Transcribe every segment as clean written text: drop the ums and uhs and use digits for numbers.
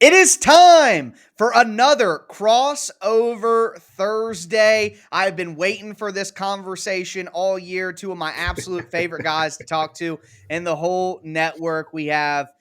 It is time for another crossover Thursday. I've been waiting for this conversation all year. Two of my absolute favorite guys to talk to in the whole network. We have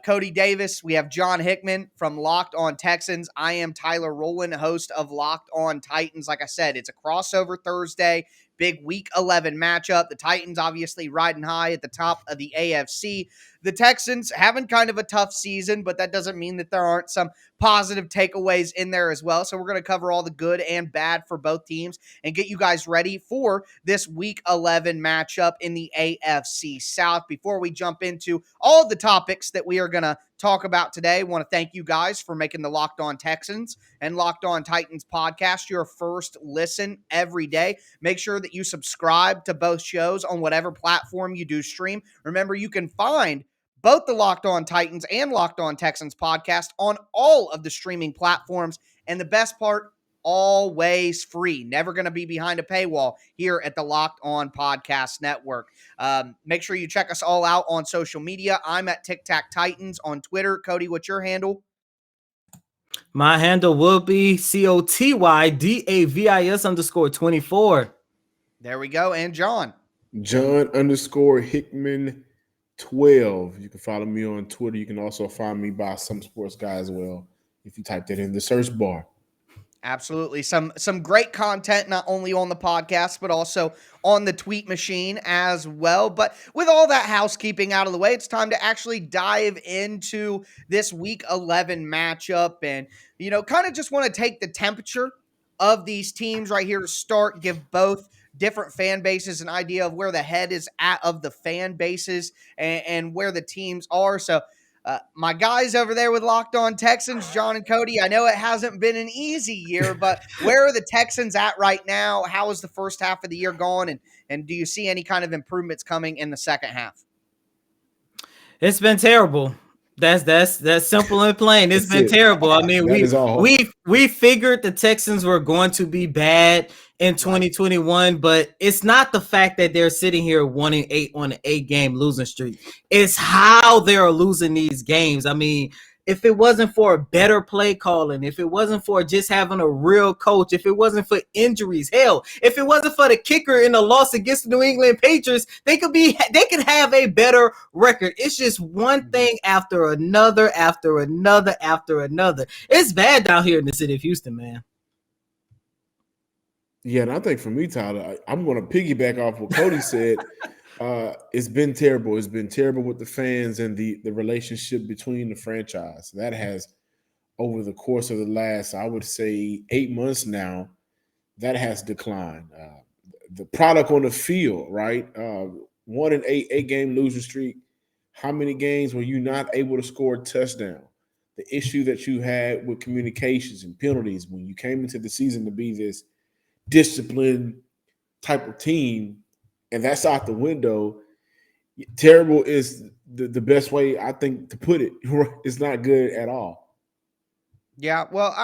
Cody Davis. We have John Hickman from Locked On Texans. I am Tyler Rowland, host of Locked On Titans. Like I said, it's a crossover Thursday. Big Week 11 matchup. The Titans obviously riding high at the top of the AFC. The Texans having kind of a tough season, but that doesn't mean that there aren't some positive takeaways in there as well. So we're going to cover all the good and bad for both teams and get you guys ready for this Week 11 matchup in the AFC South. Before we jump into all of the topics that we are going to talk about today, I want to thank you guys for making the Locked On Texans and Locked On Titans podcast your first listen every day. Make sure that you subscribe to both shows on whatever platform you do stream. Remember, you can find both the Locked On Titans and Locked On Texans podcast on all of the streaming platforms. And the best part, always free. Never going to be behind a paywall here at the Locked On Podcast Network. Make sure you check us all out on social media. I'm at Tic Tac Titans on Twitter. Cody, what's your handle? My handle will be COTYDAVIS_24. There we go. And John. John_Hickman12. You can follow me on Twitter. You can also find me by Some Sports Guy as well if you type that in the search bar. Absolutely. Some great content, not only on the podcast, but also on the tweet machine as well. But with all that housekeeping out of the way, it's time to actually dive into this Week 11 matchup and, kind of just want to take the temperature of these teams right here to start, give both different fan bases an idea of where the head is at of the fan bases and where the teams are. So, my guys over there with Locked On Texans, John and Cody, I know it hasn't been an easy year, but where are the Texans at right now? How is the first half of the year going? And do you see any kind of improvements coming in the second half? It's been terrible. That's simple and plain. It's been terrible. I mean, we figured the Texans were going to be bad in 2021, but it's not the fact that they're sitting here 1-8 on an 8-game losing streak. It's how they're losing these games. I mean, if it wasn't for better play calling, if it wasn't for just having a real coach, if it wasn't for injuries, hell, if it wasn't for the kicker in the loss against the New England Patriots, they could have a better record. It's just one thing after another, after another, after another. It's bad down here in the city of Houston, man. Yeah, and I think for me, Tyler, I'm going to piggyback off what Cody said. It's been terrible. It's been terrible with the fans and the relationship between the franchise. That has, over the course of the last, I would say, 8 months now, that has declined. The product on the field, right? 1-8, 8-game losing streak. How many games were you not able to score a touchdown? The issue that you had with communications and penalties when you came into the season to be this disciplined type of team, and that's out the window. Terrible is the best way, I think, to put it. It's not good at all. Yeah, well,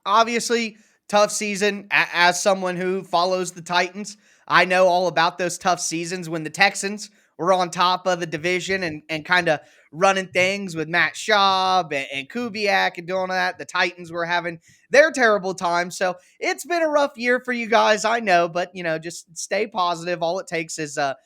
obviously, tough season. As someone who follows the Titans, I know all about those tough seasons when the Texans were on top of the division and kind of running things with Matt Schaub and Kubiak and doing that. The Titans were having their terrible time. So it's been a rough year for you guys, I know, but just stay positive. All it takes is a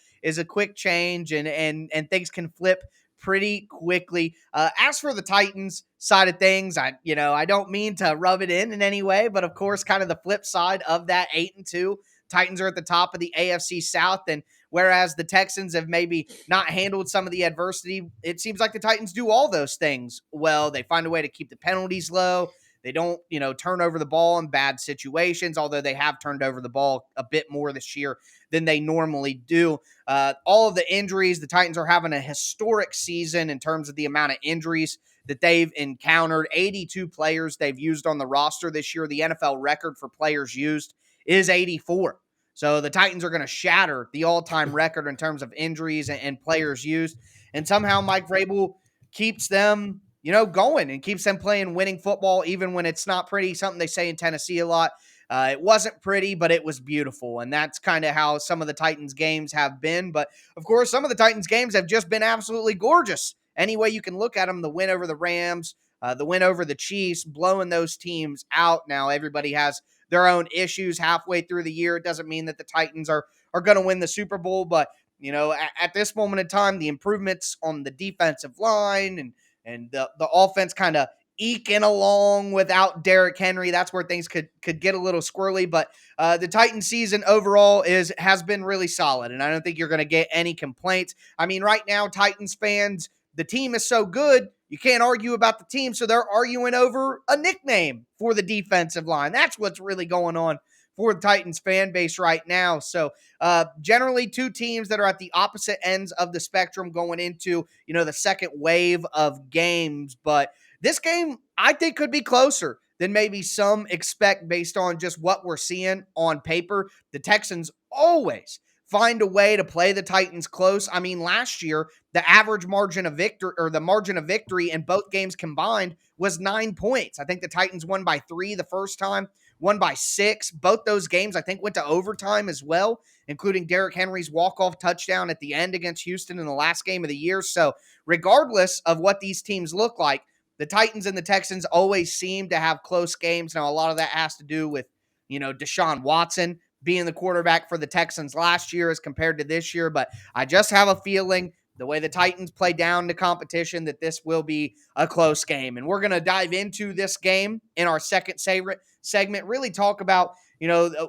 quick change and things can flip pretty quickly. As for the Titans side of things, I don't mean to rub it in any way, but of course, kind of the flip side of that 8-2, Titans are at the top of the AFC South, and whereas the Texans have maybe not handled some of the adversity, it seems like the Titans do all those things well. They find a way to keep the penalties low. They don't, turn over the ball in bad situations, although they have turned over the ball a bit more this year than they normally do. All of the injuries, the Titans are having a historic season in terms of the amount of injuries that they've encountered. 82 players they've used on the roster this year. The NFL record for players used is 84. So the Titans are going to shatter the all-time record in terms of injuries and players used. And somehow Mike Vrabel keeps them, going and keeps them playing winning football, even when it's not pretty. Something they say in Tennessee a lot. It wasn't pretty, but it was beautiful. And that's kind of how some of the Titans games have been. But of course, some of the Titans games have just been absolutely gorgeous. Any way you can look at them, the win over the Rams, The win over the Chiefs, blowing those teams out. Now everybody has their own issues halfway through the year. It doesn't mean that the Titans are going to win the Super Bowl, but at this moment in time, the improvements on the defensive line and the offense kind of eking along without Derrick Henry. That's where things could get a little squirrely. But the Titans season overall has been really solid, and I don't think you're going to get any complaints. I mean, right now, Titans fans, the team is so good, you can't argue about the team, so they're arguing over a nickname for the defensive line. That's what's really going on for the Titans fan base right now. So generally two teams that are at the opposite ends of the spectrum going into, the second wave of games. But this game, I think, could be closer than maybe some expect based on just what we're seeing on paper. The Texans always find a way to play the Titans close. I mean, last year, the average margin of victory, or the margin of victory in both games combined, was 9 points. I think the Titans won by 3 the first time, won by 6. Both those games, I think, went to overtime as well, including Derrick Henry's walk-off touchdown at the end against Houston in the last game of the year. So regardless of what these teams look like, the Titans and the Texans always seem to have close games. Now, a lot of that has to do with, Deshaun Watson being the quarterback for the Texans last year as compared to this year. But I just have a feeling the way the Titans play down the competition that this will be a close game. And we're going to dive into this game in our second segment, really talk about,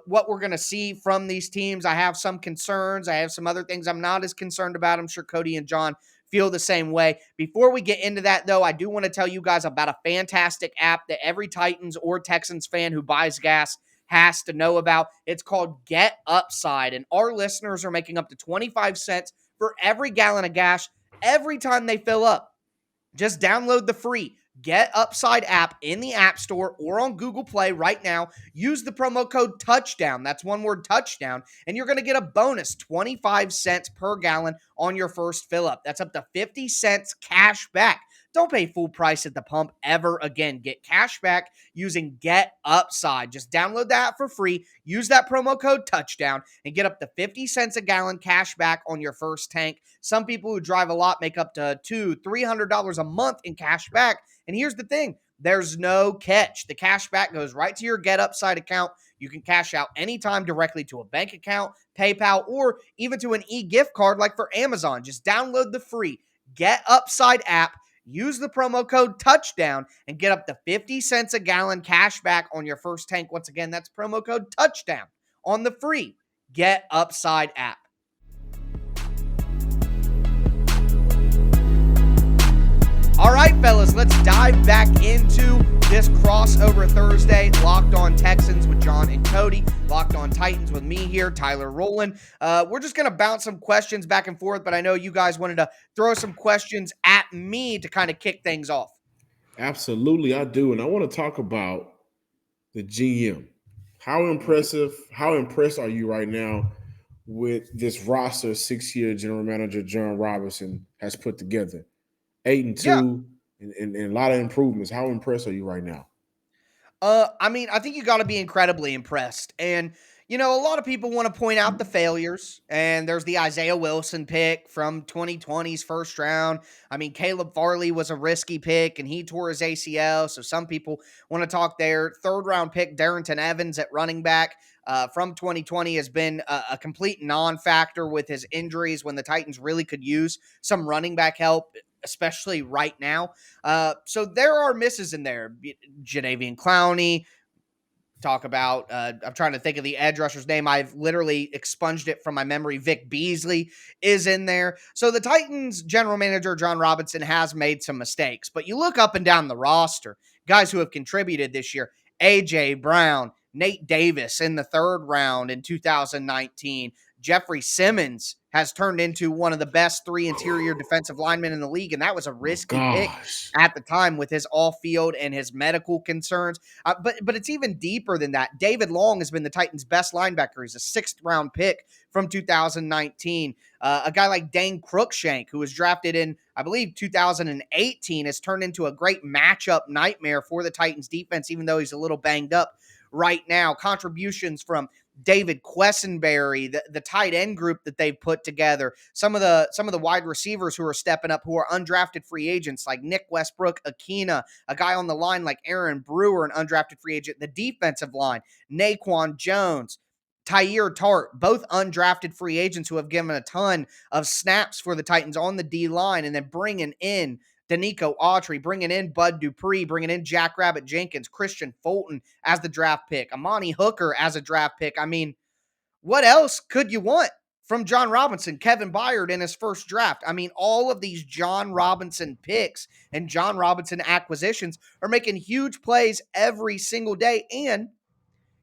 what we're going to see from these teams. I have some concerns. I have some other things I'm not as concerned about. I'm sure Cody and John feel the same way. Before we get into that, though, I do want to tell you guys about a fantastic app that every Titans or Texans fan who buys gas has to know about. It's called Get Upside, and our listeners are making up to 25 cents for every gallon of gas every time they fill up. Just download the free Get Upside app in the App Store or on Google Play right now. Use the promo code TOUCHDOWN. That's one word, touchdown. And you're going to get a bonus 25 cents per gallon on your first fill up. That's up to 50 cents cash back. Don't pay full price at the pump ever again. Get cash back using Get Upside. Just download that for free. Use that promo code touchdown and get up to 50 cents a gallon cash back on your first tank. Some people who drive a lot make up to $200-$300 a month in cash back. And here's the thing. There's no catch. The cash back goes right to your Get Upside account. You can cash out anytime directly to a bank account, PayPal, or even to an e-gift card like for Amazon. Just download the free Get Upside app. Use the promo code TOUCHDOWN and get up to 50 cents a gallon cash back on your first tank. Once again, that's promo code TOUCHDOWN on the free Get Upside app. All right, fellas, let's dive back into this crossover Thursday. Locked on Texans with John and Cody. Locked on Titans with me here, Tyler Rowland. We're just going to bounce some questions back and forth, but I know you guys wanted to throw some questions at me to kind of kick things off. Absolutely, I do. And I want to talk about the GM. How impressed are you right now with this roster 6-year general manager John Robinson has put together? 8-2 and a lot of improvements. How impressed are you right now? I mean, I think you got to be incredibly impressed. And, a lot of people want to point out the failures. And there's the Isaiah Wilson pick from 2020's first round. I mean, Caleb Farley was a risky pick, and he tore his ACL. So some people want to talk there. Third round pick, Darrington Evans at running back from 2020 has been a complete non-factor with his injuries when the Titans really could use some running back help, especially right now. So there are misses in there. Jadeveon Clowney, talk about, I'm trying to think of the edge rusher's name. I've literally expunged it from my memory. Vic Beasley is in there. So the Titans general manager, John Robinson, has made some mistakes. But you look up and down the roster, guys who have contributed this year, A.J. Brown, Nate Davis in the third round in 2019, Jeffrey Simmons has turned into one of the best 3 interior defensive linemen in the league, and that was a risky pick at the time with his off-field and his medical concerns. But it's even deeper than that. David Long has been the Titans' best linebacker. He's a 6th-round pick from 2019. A guy like Dane Cruikshank, who was drafted in, I believe, 2018, has turned into a great matchup nightmare for the Titans' defense, even though he's a little banged up right now. Contributions from David Quessenberry, the tight end group that they've put together, some of the wide receivers who are stepping up, who are undrafted free agents like Nick Westbrook, Akina, a guy on the line like Aaron Brewer, an undrafted free agent, the defensive line, Naquan Jones, Tyir Tart, both undrafted free agents who have given a ton of snaps for the Titans on the D line, and then bringing in Danico Autry, bringing in Bud Dupree, bringing in Jack Rabbit Jenkins, Christian Fulton as the draft pick, Amani Hooker as a draft pick. I mean, what else could you want from John Robinson, Kevin Byard in his first draft? I mean, all of these John Robinson picks and John Robinson acquisitions are making huge plays every single day. And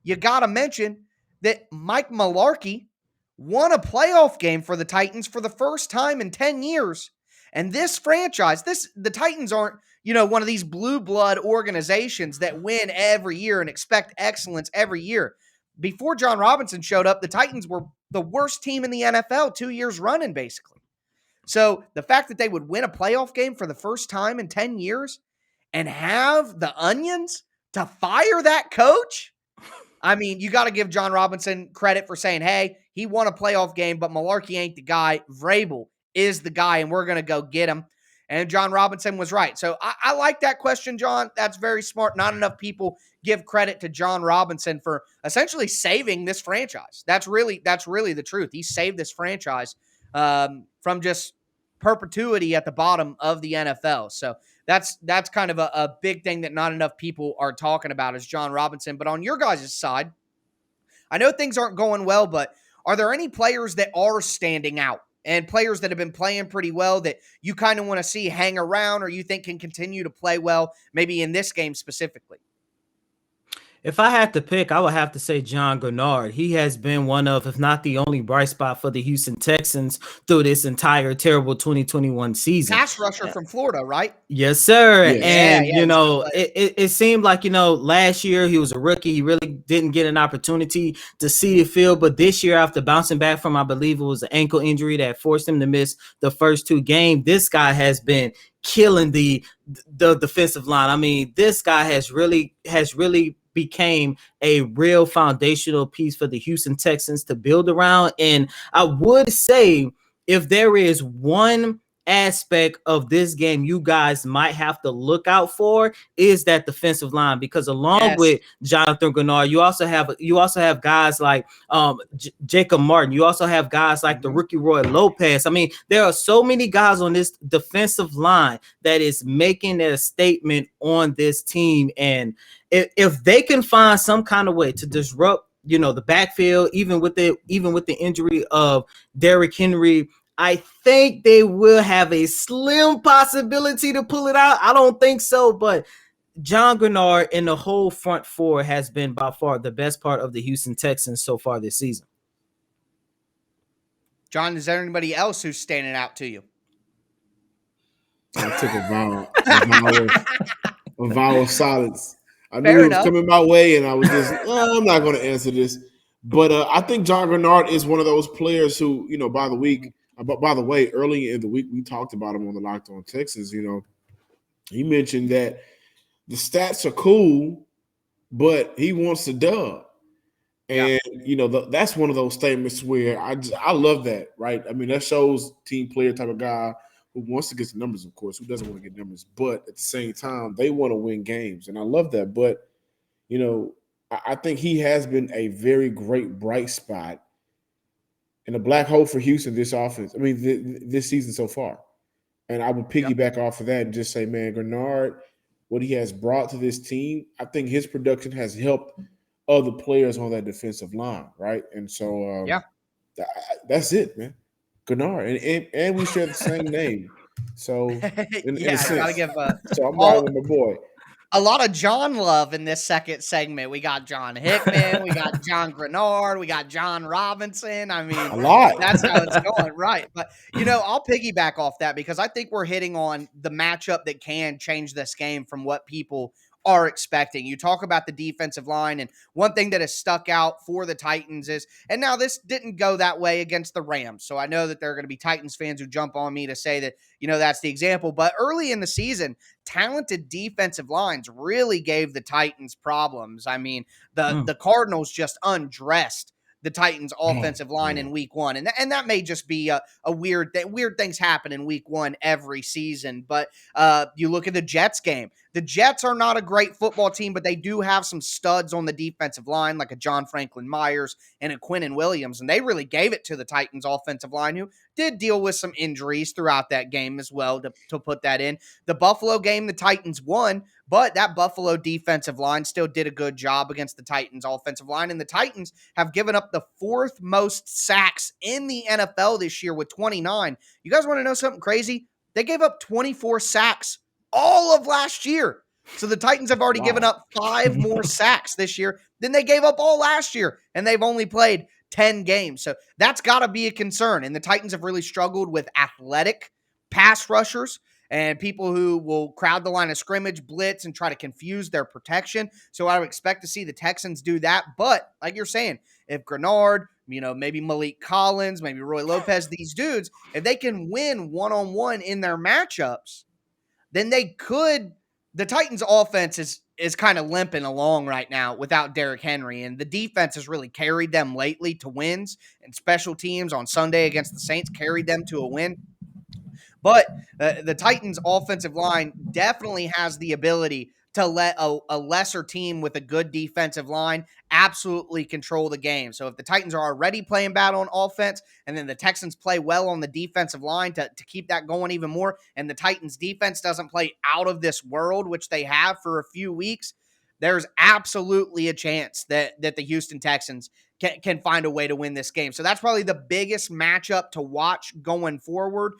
you got to mention that Mike Mularkey won a playoff game for the Titans for the first time in 10 years. And this franchise, the Titans aren't, one of these blue blood organizations that win every year and expect excellence every year. Before John Robinson showed up, the Titans were the worst team in the NFL 2 years running, basically. So the fact that they would win a playoff game for the first time in 10 years and have the Onions to fire that coach, I mean, you got to give John Robinson credit for saying, hey, he won a playoff game, but Mularkey ain't the guy. Vrabel is the guy, and we're going to go get him. And John Robinson was right. So I like that question, John. That's very smart. Not enough people give credit to John Robinson for essentially saving this franchise. That's really the truth. He saved this franchise from just perpetuity at the bottom of the NFL. So that's kind of a big thing that not enough people are talking about is John Robinson. But on your guys' side, I know things aren't going well, but are there any players that are standing out and players that have been playing pretty well that you kind of want to see hang around or you think can continue to play well, maybe in this game specifically? If I had to pick, I would have to say John Gennard. He has been one of, if not the only bright spot for the Houston Texans through this entire terrible 2021 season. Pass rusher from Florida, right? Yes, sir. Yes. And, it seemed like, last year he was a rookie. He really didn't get an opportunity to see the field. But this year, after bouncing back from, I believe it was an ankle injury that forced him to miss the first two games, this guy has been killing the defensive line. I mean, this guy has really became a real foundational piece for the Houston Texans to build around. And I would say if there is one aspect of this game you guys might have to look out for is that defensive line, because along with Jonathan Gennard, you also have guys like Jacob Martin. You also have guys like the rookie Roy Lopez. I mean, there are so many guys on this defensive line that is making a statement on this team. And if they can find some kind of way to disrupt, the backfield, even with the injury of Derrick Henry, I think they will have a slim possibility to pull it out. I don't think so, but John Gennard and the whole front four has been by far the best part of the Houston Texans so far this season. John, is there anybody else who's standing out to you? I took a vow of silence. I knew it was coming my way, and I was just, I'm not going to answer this. But I think John Gennard is one of those players who, by the way, early in the week, we talked about him on the Locked On Texans. He mentioned that the stats are cool, but he wants to dub. And, that's one of those statements where I love that, right? I mean, that shows team player type of guy who wants to get the numbers, of course, who doesn't want to get numbers. But at the same time, they want to win games. And I love that. But, I think he has been a very great bright spot and a black hole for Houston this offense. I mean, this season so far. And I would piggyback off of that and just say, man, Gennard, what he has brought to this team, I think his production has helped other players on that defensive line, right? And so, that's it, man. Gennard, and we share the same name. So, in a sense, gotta give so I'm riding with my boy. A lot of John love in this second segment. We got John Hickman, we got John Gennard, we got John Robinson. I mean, a lot. That's how it's going, right? But, I'll piggyback off that because I think we're hitting on the matchup that can change this game from what people are expecting. You talk about the defensive line, and one thing that has stuck out for the Titans is, and now this didn't go that way against the Rams, so I know that there are going to be Titans fans who jump on me to say that, that's the example, but early in the season, talented defensive lines really gave the Titans problems. I mean, the Cardinals just undressed the Titans offensive line in week one. And that may just be a weird thing. Weird things happen in week one every season. But you look at the Jets game. The Jets are not a great football team, but they do have some studs on the defensive line, like a John Franklin Myers and a Quinnen Williams. And they really gave it to the Titans offensive line, who did deal with some injuries throughout that game as well, to put that in. The Buffalo game, the Titans won, but that Buffalo defensive line still did a good job against the Titans offensive line. And the Titans have given up the fourth most sacks in the NFL this year with 29. You guys want to know something crazy? They gave up 24 sacks all of last year. So the Titans have already given up 5 more sacks this year than they gave up all last year. And they've only played 10 games. So that's got to be a concern. And the Titans have really struggled with athletic pass rushers and people who will crowd the line of scrimmage, blitz, and try to confuse their protection. So I would expect to see the Texans do that. But like you're saying, if Grenard, maybe Malik Collins, maybe Roy Lopez, these dudes, if they can win one-on-one in their matchups, then they could. The Titans offense is kind of limping along right now without Derrick Henry, and the defense has really carried them lately to wins, and special teams on Sunday against the Saints carried them to a win. But the Titans offensive line definitely has the ability to let a lesser team with a good defensive line absolutely control the game. So if the Titans are already playing bad on offense and then the Texans play well on the defensive line to keep that going even more, and the Titans defense doesn't play out of this world, which they have for a few weeks, there's absolutely a chance that the Houston Texans can find a way to win this game. So that's probably the biggest matchup to watch going forward.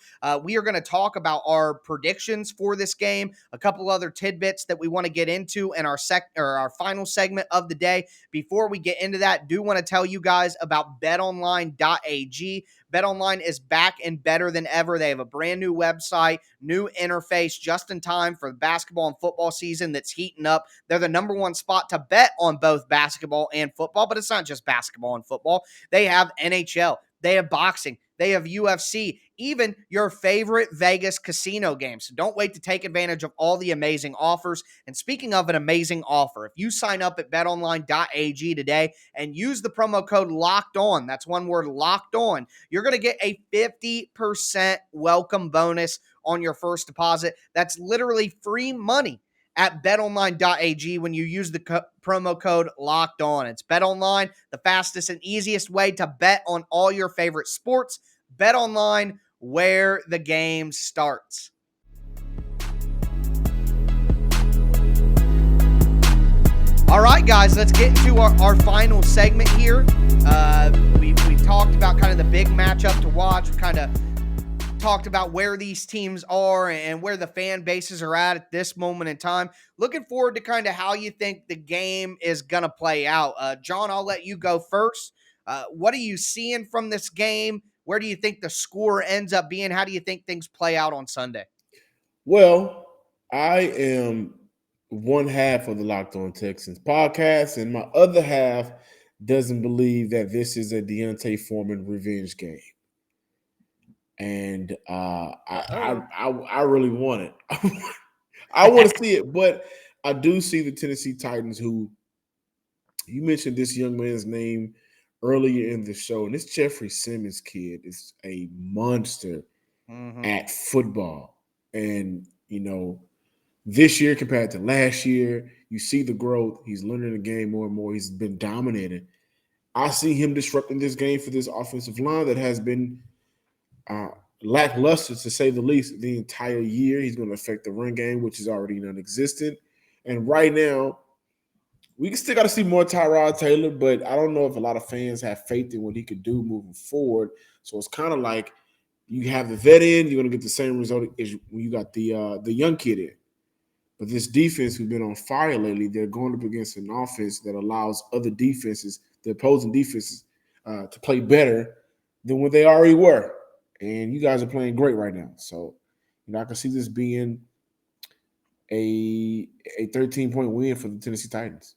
We are going to talk about our predictions for this game, a couple other tidbits that we want to get into in our final segment of the day. Before we get into that, do want to tell you guys about betonline.ag. BetOnline is back and better than ever. They have a brand new website, new interface, just in time for the basketball and football season that's heating up. They're the number one spot to bet on both basketball and football, but it's not just basketball and football. They have NHL. They have boxing. They have UFC, even your favorite Vegas casino games. So don't wait to take advantage of all the amazing offers. And speaking of an amazing offer, if you sign up at betonline.ag today and use the promo code LOCKEDON, that's one word, locked on, you're going to get a 50% welcome bonus on your first deposit. That's literally free money at betonline.ag when you use the promo code Locked On. It's BetOnline, the fastest and easiest way to bet on all your favorite sports. BetOnline, where the game starts. All right, guys, let's get into our final segment here. We've talked about kind of the big matchup to watch. We kind of talked about where these teams are and where the fan bases are at this moment in time. Looking forward to kind of how you think the game is going to play out. John, I'll let you go first. What are you seeing from this game? Where do you think the score ends up being? How do you think things play out on Sunday? Well, I am one half of the Locked On Texans podcast, and my other half doesn't believe that this is a Deontay Foreman revenge game. And I really want it. I want to see it, but I do see the Tennessee Titans, who you mentioned this young man's name earlier in the show, and this Jeffrey Simmons kid is a monster at football. And, this year compared to last year, you see the growth. He's learning the game more and more. He's been dominating. I see him disrupting this game for this offensive line that has been lackluster, to say the least, the entire year. He's going to affect the run game, which is already non-existent. And right now, we still got to see more Tyrod Taylor, but I don't know if a lot of fans have faith in what he could do moving forward. So it's kind of like you have the vet in, you're going to get the same result as when you got the young kid in. But this defense who's been on fire lately, they're going up against an offense that allows other defenses, the opposing defenses, to play better than what they already were. And you guys are playing great right now. So, I can see this being a 13-point win for the Tennessee Titans.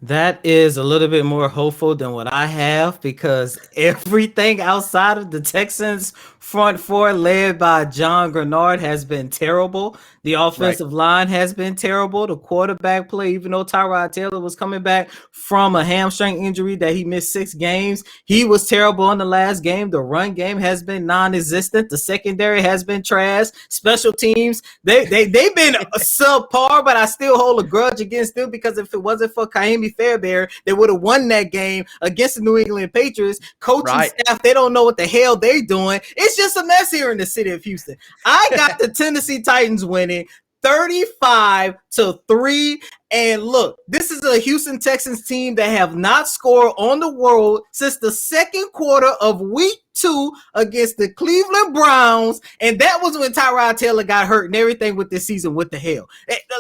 That is a little bit more hopeful than what I have, because everything outside of the Texans front four led by John Grenard has been terrible. The offensive line has been terrible. The quarterback play, even though Tyrod Taylor was coming back from a hamstring injury that he missed 6 games, he was terrible in the last game. The run game has been non-existent. The secondary has been trash. Special teams, they've been subpar, but I still hold a grudge against them because if it wasn't for Kaimi Fairbairn, they would have won that game against the New England Patriots. Coaching staff, they don't know what the hell they're doing. It's just a mess here in the city of Houston. I got the Tennessee Titans winning 35-3. And look, this is a Houston Texans team that have not scored on the road since the second quarter of week 2 against the Cleveland Browns. And that was when Tyrod Taylor got hurt and everything with this season. What the hell?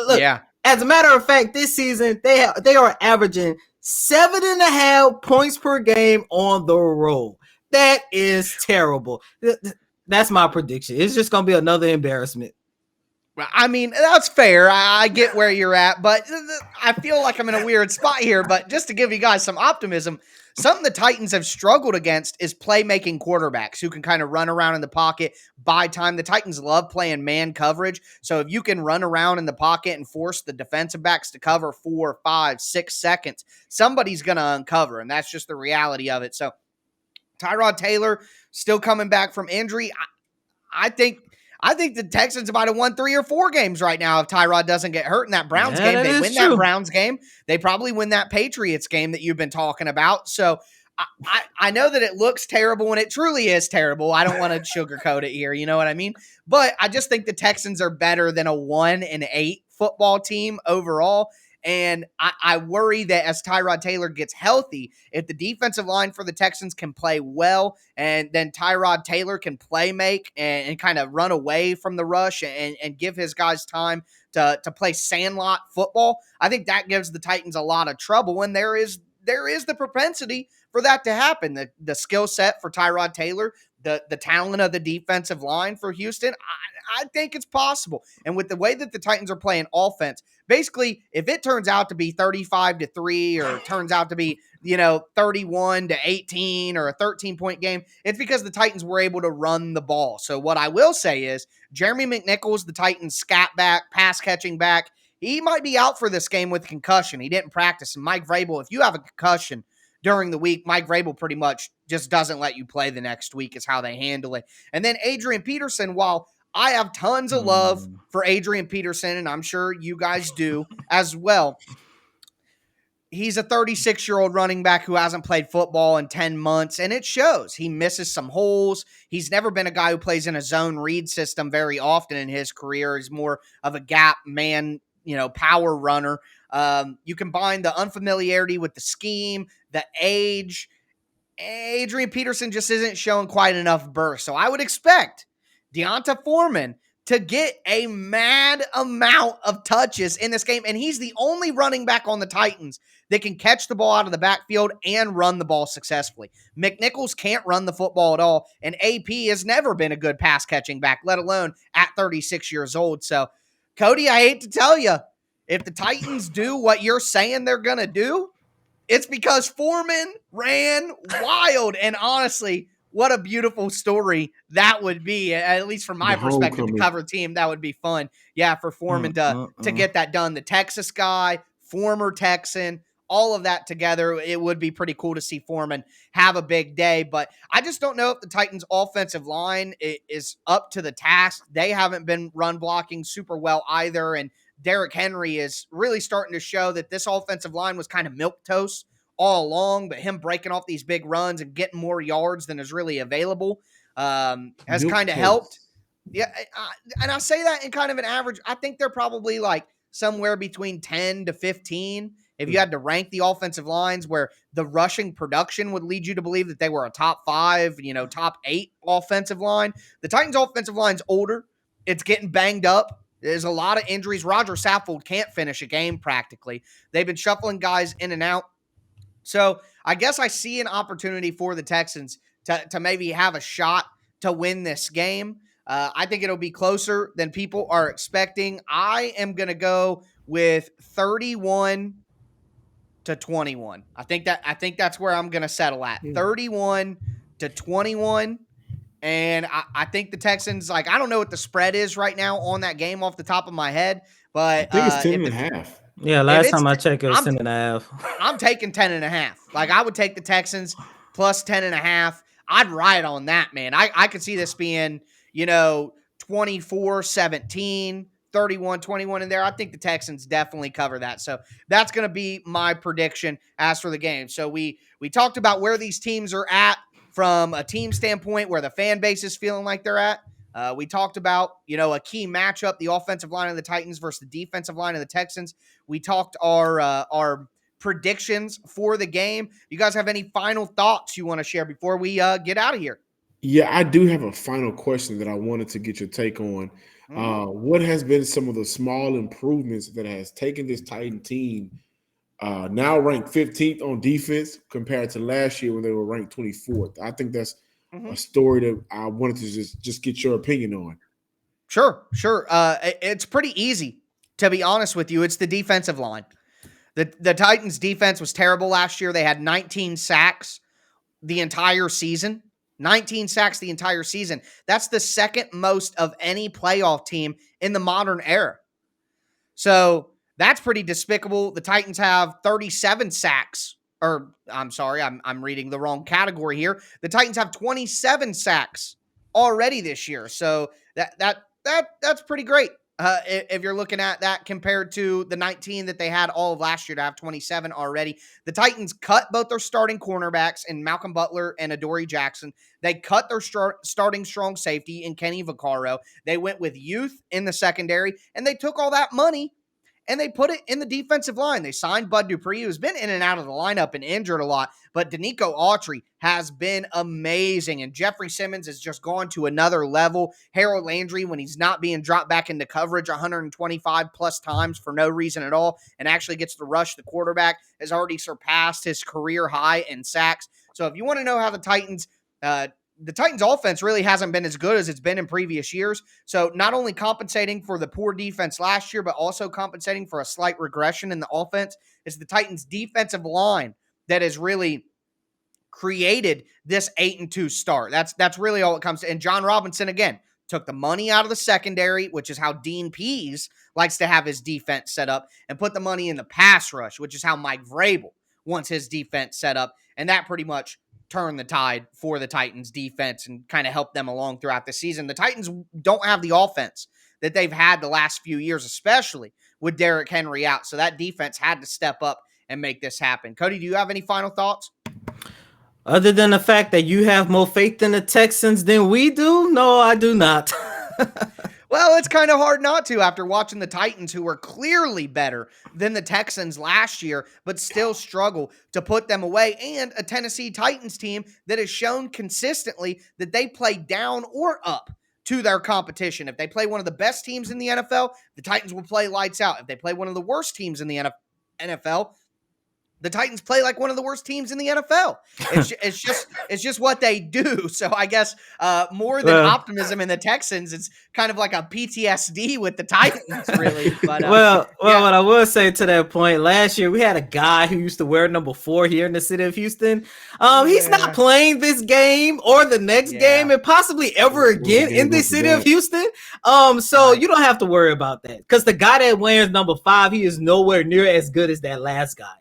Look, as a matter of fact, this season, they are averaging 7.5 points per game on the road. That is terrible. That's my prediction. It's just going to be another embarrassment. I mean, that's fair. I get where you're at, but I feel like I'm in a weird spot here. But just to give you guys some optimism, something the Titans have struggled against is playmaking quarterbacks who can kind of run around in the pocket, buy time. The Titans love playing man coverage. So if you can run around in the pocket and force the defensive backs to cover 4, 5, 6 seconds, somebody's going to uncover, and that's just the reality of it. So Tyrod Taylor still coming back from injury. I think the Texans might have won 3 or 4 games right now if Tyrod doesn't get hurt in that Browns game. They win that Browns game. They probably win that Patriots game that you've been talking about. So I know that it looks terrible, and it truly is terrible. I don't want to sugarcoat it here. You know what I mean? But I just think the Texans are better than a 1-8 football team overall. And I worry that as Tyrod Taylor gets healthy, if the defensive line for the Texans can play well, and then Tyrod Taylor can play make and kind of run away from the rush and give his guys time to play sandlot football, I think that gives the Titans a lot of trouble. And there is the propensity for that to happen. The skill set for Tyrod Taylor, the talent of the defensive line for Houston, I think it's possible. And with the way that the Titans are playing offense, basically, if it turns out to be 35-3 or it turns out to be, 31-18 or a 13-point game, it's because the Titans were able to run the ball. So what I will say is Jeremy McNichols, the Titans scat back, pass catching back, he might be out for this game with concussion. He didn't practice. And Mike Vrabel, if you have a concussion during the week, Mike Vrabel pretty much just doesn't let you play the next week is how they handle it. And then Adrian Peterson, while I have tons of love for Adrian Peterson, and I'm sure you guys do as well, he's a 36-year-old running back who hasn't played football in 10 months, and it shows. He misses some holes. He's never been a guy who plays in a zone read system very often in his career. He's more of a gap man, power runner. You combine the unfamiliarity with the scheme, the age. Adrian Peterson just isn't showing quite enough burst. So I would expect Deonta Foreman to get a mad amount of touches in this game, and he's the only running back on the Titans that can catch the ball out of the backfield and run the ball successfully. McNichols can't run the football at all, and AP has never been a good pass-catching back, let alone at 36 years old. So, Cody, I hate to tell you, if the Titans do what you're saying they're going to do, it's because Foreman ran wild, and honestly, what a beautiful story that would be, at least from my perspective, to cover a team. That would be fun. Yeah, for Foreman to get that done. The Texas guy, former Texan, all of that together, it would be pretty cool to see Foreman have a big day. But I just don't know if the Titans' offensive line is up to the task. They haven't been run blocking super well either, and Derrick Henry is really starting to show that this offensive line was kind of milquetoast all along, but him breaking off these big runs and getting more yards than is really available has kind of helped. Yeah, and I say that in kind of an average. I think they're probably like somewhere between 10 to 15 if you had to rank the offensive lines, where the rushing production would lead you to believe that they were a top 5, top 8 offensive line. The Titans' offensive line's older. It's getting banged up. There's a lot of injuries. Roger Saffold can't finish a game practically. They've been shuffling guys in and out. So I guess I see an opportunity for the Texans to maybe have a shot to win this game. I think it'll be closer than people are expecting. I am going to go with 31-21. I think that's where I'm going to settle at. 31-21. And I think the Texans, like, I don't know what the spread is right now on that game off the top of my head, I but think it's 10 if and a it's half. Yeah, if last it's time I checked, it was I'm 10.5. I'm taking 10.5. Like, I would take the Texans plus 10.5. I'd ride on that, man. I could see this being, 24-17, 31-21 in there. I think the Texans definitely cover that. So that's going to be my prediction as for the game. So we talked about where these teams are at from a team standpoint, where the fan base is feeling like they're at. We talked about, a key matchup, the offensive line of the Titans versus the defensive line of the Texans. We talked our predictions for the game. You guys have any final thoughts you want to share before we get out of here? Yeah, I do have a final question that I wanted to get your take on. Mm-hmm. What has been some of the small improvements that has taken this Titan team now ranked 15th on defense compared to last year when they were ranked 24th? I think that's Mm-hmm. a story that I wanted to just get your opinion on. Sure. It's pretty easy, to be honest with you. It's the defensive line. The Titans' defense was terrible last year. They had 19 sacks the entire season. 19 sacks the entire season. That's the second most of any playoff team in the modern era. So that's pretty despicable. The Titans have 37 sacks. Or I'm sorry, I'm reading the wrong category here. The Titans have 27 sacks already this year. So that's pretty great. If you're looking at that compared to the 19 that they had all of last year to have 27 already. The Titans cut both their starting cornerbacks in Malcolm Butler and Adoree Jackson. They cut their starting strong safety in Kenny Vaccaro. They went with youth in the secondary, and they took all that money and they put it in the defensive line. They signed Bud Dupree, who's been in and out of the lineup and injured a lot, but Danico Autry has been amazing, and Jeffrey Simmons has just gone to another level. Harold Landry, when he's not being dropped back into coverage 125 plus times for no reason at all and actually gets to rush the quarterback, has already surpassed his career high in sacks. So if you want to know how the Titans offense really hasn't been as good as it's been in previous years. So not only compensating for the poor defense last year, but also compensating for a slight regression in the offense is the Titans defensive line that has really created this 8-2 start. That's really all it comes to. And John Robinson, again, took the money out of the secondary, which is how Dean Pease likes to have his defense set up, and put the money in the pass rush, which is how Mike Vrabel wants his defense set up. And that pretty much turn the tide for the Titans defense and kind of help them along throughout the season. The Titans don't have the offense that they've had the last few years, especially with Derrick Henry out. So that defense had to step up and make this happen. Cody, do you have any final thoughts? Other than the fact that you have more faith in the Texans than we do? No, I do not. Well, it's kind of hard not to after watching the Titans, who were clearly better than the Texans last year, but still struggle to put them away, and a Tennessee Titans team that has shown consistently that they play down or up to their competition. If they play one of the best teams in the NFL, the Titans will play lights out. If they play one of the worst teams in the NFL, the Titans play like one of the worst teams in the NFL. It's just what they do. So I guess more than optimism in the Texans, it's kind of like a PTSD with the Titans, really. But well, what I will say to that point, last year we had a guy who used to wear number 4 here in the city of Houston. He's not playing this game or the next game, and possibly ever again in the city of Houston. So you don't have to worry about that, because the guy that wears number 5, he is nowhere near as good as that last guy.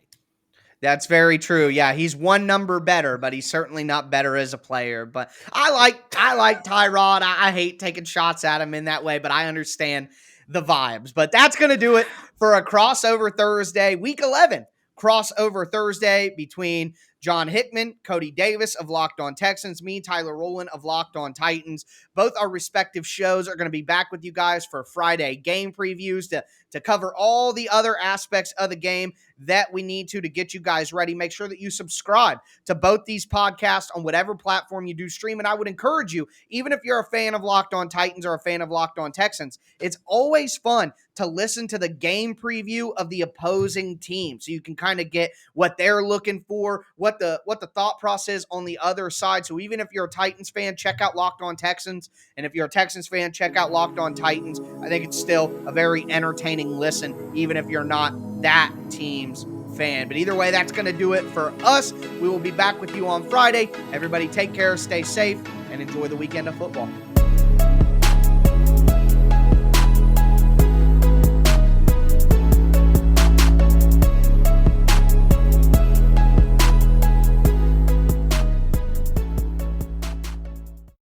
That's very true. Yeah, he's one number better, but he's certainly not better as a player. But I like Tyrod. I hate taking shots at him in that way, but I understand the vibes. But that's going to do it for a crossover Thursday, Week 11 crossover Thursday between John Hickman, Cody Davis of Locked On Texans, me, Tyler Rowland of Locked On Titans. Both our respective shows are going to be back with you guys for Friday game previews to cover all the other aspects of the game that we need to get you guys ready. Make sure that you subscribe to both these podcasts on whatever platform you do stream. And I would encourage you, even if you're a fan of Locked On Titans or a fan of Locked On Texans, it's always fun to listen to the game preview of the opposing team, so you can kind of get what they're looking for, what the thought process on the other side. So even if you're a Titans fan, check out Locked On Texans, and if you're a Texans fan, check out Locked On Titans. I think it's still a very entertaining listen, even if you're not that team's fan. But either way, that's going to do it for us. We will be back with you on Friday. Everybody take care, stay safe, and enjoy the weekend of football.